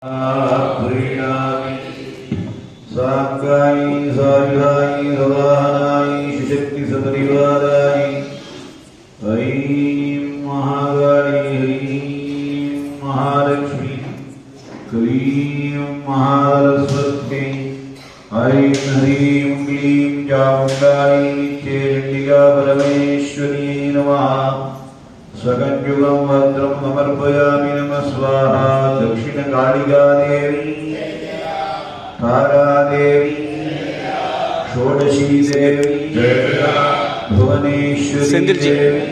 प्रीणामि साङ्गायि सायुधायि सदाहनायि सुशक्ति सपरिवारायि ऐं महाकाली ऐं महालक्ष्मी क्लीं महासरस्वत्यै ऐं ह्रीं क्लीं चामुण्डायै चण्डिका परमेश्वर्यै नमः। सकंजुगं वस्त्रं समर्पयामि नमः स्वाहा। दक्षिणकालिका देवी तारा देवी षोडशी देवी भुवनेश्वरी देवी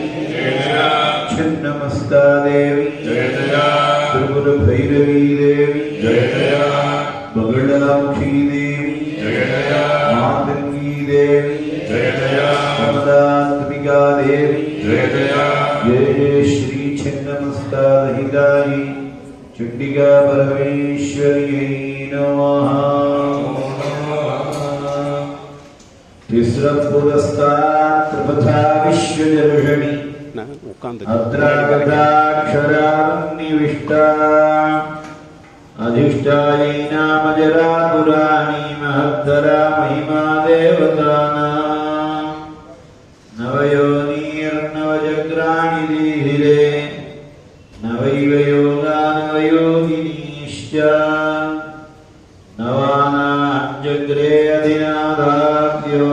छिन्नमस्ता देवी त्रिपुर भैरवी देवी बगलामुखी देवी मातंगी देवी कमलात्मिका देवी जय श्री छिन्नमस्ता दहितायै चण्डिका परमेश्वर्यै नमः। तिस्रः पुरस्तात् त्रिपथा विश्वदर्शनी अद्रागताक्षरान्निविष्टा अधिष्ठायै नामजरा पुराणी महद्धरा महिमा देवतानां नवयोनिर्नवजग्राणि देहिरे नवैव योगा नवयोगिनीश्च नवानाञ्जग्रे अधिनादाद्यो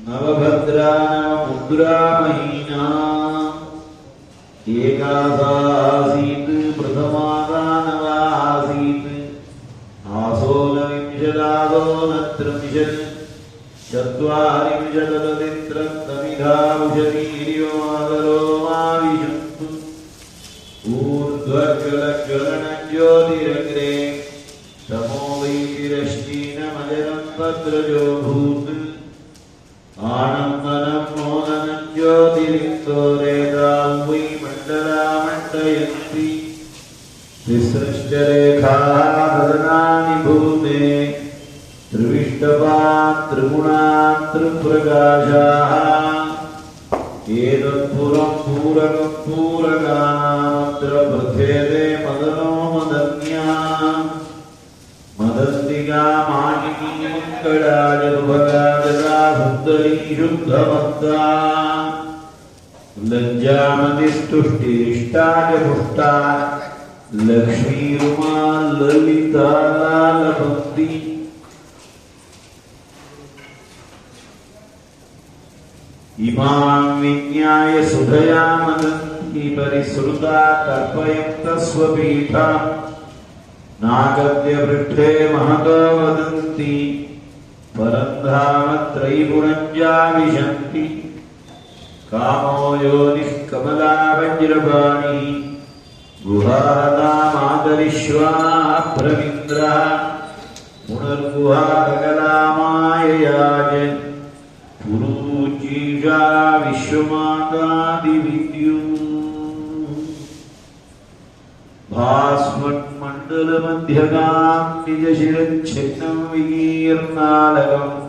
नवभद्रा नवमुद्रा महीना एकासासीत् प्रथमादा नवासीत् आसोनविंशदासोनत्रिंशत् चत्वारिंशदतित्रमिधाविशतीर्योमादरो माविशन्तु ऊर्ध्वज्वलज्वलनज्योतिरग्रे तमो वैतिरश्चीनमजरं भद्रजोऽभूत् आनन्दनं मोदनं ज्योतिरिक्तो रेतां वै मण्डलामण्डयन्ति तिस्रश्च रेखाः ददनानि भूते त्रिविष्टपात् त्रिगुणात् त्रिप्रकाशाः एतत्पुरं पूरकं पूरकानामत्र प्रथेदे मदनो मदन्या मदन्तिका माहिनी मुक्कडाजरुभगा जदा सुन्दरी शुद्धमत्ता लज्जामतिस्तुष्टिरिष्टा च पुष्टा लक्ष्मीरुमा ललिता लालभक्ति इमां विज्ञाय सुधया मदन्ति परिसृता तर्पयन्तः स्वपीठां नागद्यपृष्ठे महतो वदन्ति परन्धाम त्रयीगुणञ्जा विशन्ति कामो योनिः कमला वज्रपाणि गुहादामादरिष्वा प्रविन्द्रः पुनर्गुहाकलामाययाज पुरुचीषा विश्वमातादिविद्यु भास्वन्मण्डलमध्यगां निजशिरच्छिन्नं विकीर्णालकम्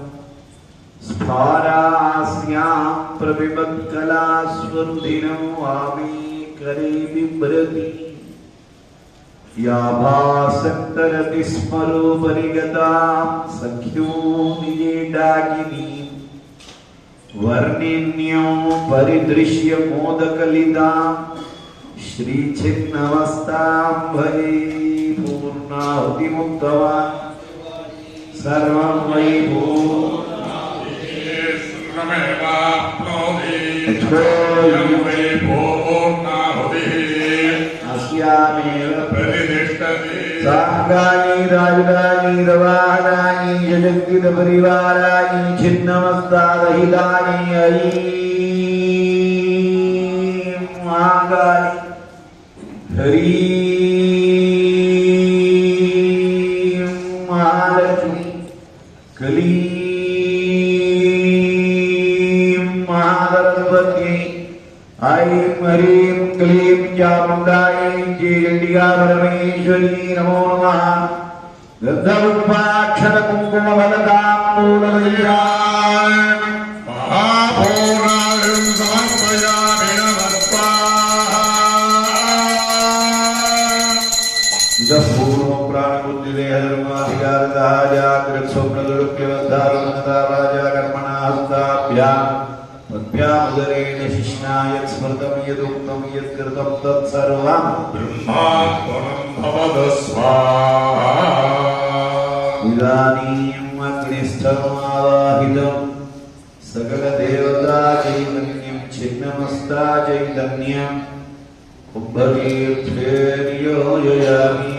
स्फारास्यां प्रपिबत्कलास्वरुधिनं वामीकरे बिभ्रति या भासन्तरति स्मरोपरिगतां सख्यो निजेडाकिनीं वर्णिन्यो परिदृश्य मोदकलितां श्रीछिन्नमस्तां भजे पूर्णाहुतिमुक्तवान् सर्वं वै अस्यामेव साङ्गानि राजधानी रवाहनानि जगद्गीतपरिवाराणि छिन्नमस्तादहितानि ऐं महाकाली ह्रीं महालक्ष्मी क्लीं महासरस्वत्यै ऐं ह्रीं क्लीं चामुण्डायै चण्डिका परमेश्वरी नमो नमः। गन्धपुष्पाक्षरकुङ्कुमफलताम्बूलमयिरान् महापूर्णां समर्पयामि नमः स्वाहा। पूर्व प्राणबुद्धि देह धर्माधिकारतः जागृत स्वप्न दुरुक्यवद्धारणता वाचा कर्मणा हस्ताभ्याम् पद्भ्यामुदरेण शिष्णाय स्मृतं यदुक्तं यत्कृतं तत्सर्वं ब्रह्मात्मनं भवद स्वाहा इदानीम् अग्निस्थमावाहितं सकलदेवता चैतन्यं छिन्नमस्ता चैतन्यं कुम्भतीर्थे नियोजयामि